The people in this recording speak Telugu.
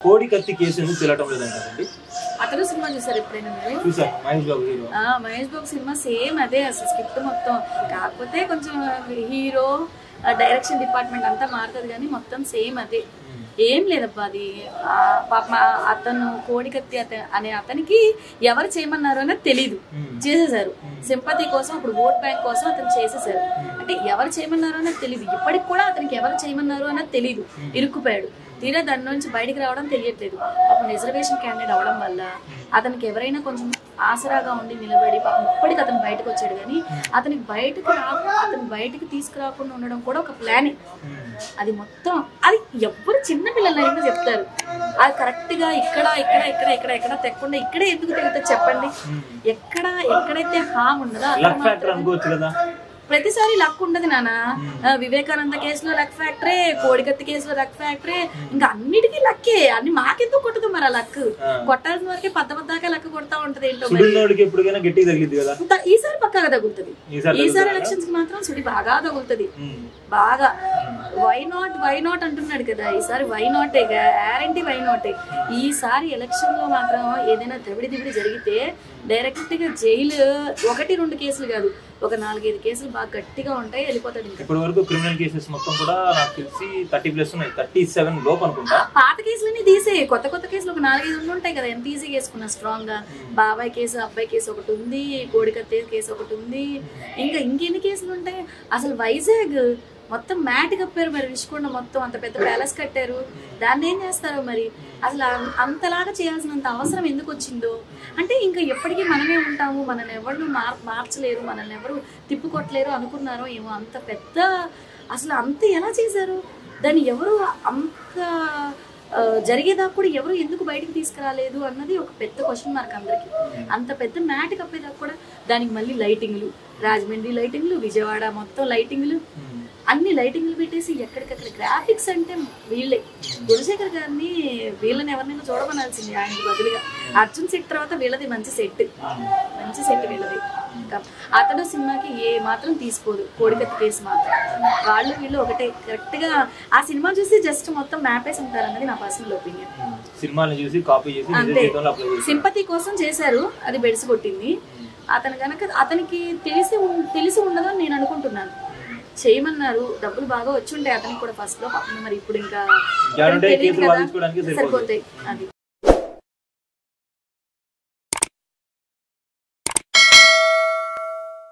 కోడి కత్తి కేసు ఎందుకు తెలియటం లేదంటారండి? అతడు సినిమా చూసారు ఎప్పుడైనా? చూసా, Mahesh Babu hero. Mahesh Babu cinema same అదే అసలు స్క్రిప్ట్ మొత్తం. కాకపోతే కొంచెం హీరో డైరెక్షన్ డిపార్ట్మెంట్ అంతా మారుతుంది కానీ మొత్తం సేమ్ అదే. ఏం లేదబ్బా అది. పాప అతను కోడికత్తి అనే అతనికి ఎవరు చేయమన్నారు అనేది తెలీదు, చేసేసారు. సింపతి కోసం, ఇప్పుడు ఓట్ బ్యాంక్ కోసం అతను చేసేసారు. అంటే ఎవరు చేయమన్నారు అనేది తెలీదు. ఇప్పటికి కూడా అతనికి ఎవరు చేయమన్నారు అనేది తెలీదు, ఇరుక్కుపోయాడు. తీరా దాని నుంచి బయటికి రావడం తెలియట్లేదు. పాపం రిజర్వేషన్ క్యాండిడేట్ అవడం వల్ల అతనికి ఎవరైనా కొంచెం ఆసరాగా ఉండి నిలబడి పాపం ఇప్పటికి అతను బయటకు వచ్చాడు. కానీ అతని బయటకు తీసుకురాకుండా ఉండడం కూడా ఒక ప్లానే. అది మొత్తం అది ఎవ్వరు చిన్న పిల్లలైనా చెప్తారు. అది కరెక్ట్ గా ఇక్కడ ఇక్కడ ఇక్కడ ఇక్కడ ఎక్కడ తెక్కకుండా ఇక్కడే ఎందుకు తెగుతుంది చెప్పండి? ఎక్కడైతే హామ్ ఉండదో ప్రతిసారి లక్ ఉండదు నాన్న. వివేకానంద కేసులో లక్ ఫ్యాక్టరీ, కోడికత్తి కేసులో లక్ ఫ్యాక్టరీ, ఇంకా అన్నిటికీ లక్కే. అన్ని మాకెందుకు కొట్టదు మరి? ఆ లక్ కొట్టాల్సిన వరకే పద్దదాకా లక్ కొడతా ఉంటది. ఏంటో ఈసారి పక్కాగా తగులుతుంది. ఈసారి ఎలక్షన్స్ కి మాత్రం సుడి బాగా తగులుతుంది. బాగా వై నాట్ అంటున్నాడు కదా. ఈసారి వై నాటే, గ్యారంటీ వై నాటే. ఈసారి ఎలక్షన్ లో మాత్రం ఏదైనా దబిడి జరిగితే డైరెక్ట్ గా జైలు 1-2 కేసులు కాదు, ఒక 4-5 కేసులు బాగా గట్టిగా ఉంటాయి, వెళ్ళిపోతాడు. ఇప్పటి వరకు క్రిమినల్ కేసెస్ మొత్తం కూడా నాకు తెలిసి 30+ ఉన్నాయి, 37 లోపు అనుకుంటా. పాత కేసులన్నీ తీసే కొత్త కేసులు ఒక 4-5 ఉంటాయి కదా. ఎంత ఈజీగా వేసుకున్నా స్ట్రాంగ్ గా. బాబాయ్ కేసు, అబ్బాయి కేసు ఒకటి ఉంది, కోడికత్తి కేసు ఒకటి ఉంది, ఇంకా ఇంకెన్ని కేసులు ఉంటాయి. అసలు వైజాగ్ మొత్తం మ్యాట్ కప్పారు మరి, రిషికొండ మొత్తం అంత పెద్ద ప్యాలెస్ కట్టారు. దాన్ని ఏం చేస్తారో మరి. అసలు అంతలాగా చేయాల్సినంత అవసరం ఎందుకు వచ్చిందో. అంటే ఇంకా ఎప్పటికీ మనమే ఉంటాము, మనల్ని ఎవరు మార్చలేరు, మనల్ని ఎవరు తిప్పుకొట్టలేరు అనుకున్నారో ఏమో. అంత పెద్ద అసలు అంత ఎలా చేశారు దాన్ని? ఎవరు అంత జరిగేదాకా కూడా ఎవరు ఎందుకు బయటకు తీసుకురాలేదు అన్నది ఒక పెద్ద క్వశ్చన్ మార్క్ అందరికి. అంత పెద్ద మ్యాట్ కప్పేదాకా కూడా దానికి మళ్ళీ లైటింగ్లు, రాజమండ్రి లైటింగ్లు, విజయవాడ మొత్తం లైటింగ్లు, అన్ని లైటింగ్లు పెట్టేసి ఎక్కడికక్కడ గ్రాఫిక్స్ అంటే వీళ్ళే. గుణశేఖర్ గారిని వీళ్ళని ఎవరినైనా చూడమనాల్సింది ఆయనకి బదులుగా. అర్జున్ సెట్ తర్వాత వీళ్ళది మంచి సెట్ వీళ్ళది. అతడు సినిమాకి ఏ మాత్రం తీసుకోదు, కోడికత్తి కేసు మాత్రం. వాళ్ళు వీళ్ళు ఒకటే. కరెక్ట్ గా ఆ సినిమా చూసి జస్ట్ మొత్తం మ్యాపేసి ఉంటారు అన్నది నా పర్సనల్ ఒపీనియన్. అంతే, సింపతి కోసం చేశారు, అది బెడిసి కొట్టింది. అతను కనుక అతనికి తెలిసి ఉండదు అని నేను అనుకుంటున్నాను. చేయమన్నారు, డబ్బులు బాగా వచ్చి ఉంటాయి అతనికి కూడా ఫస్ట్ లో. మరి ఇప్పుడు ఇంకా సరిపోతాయి అది.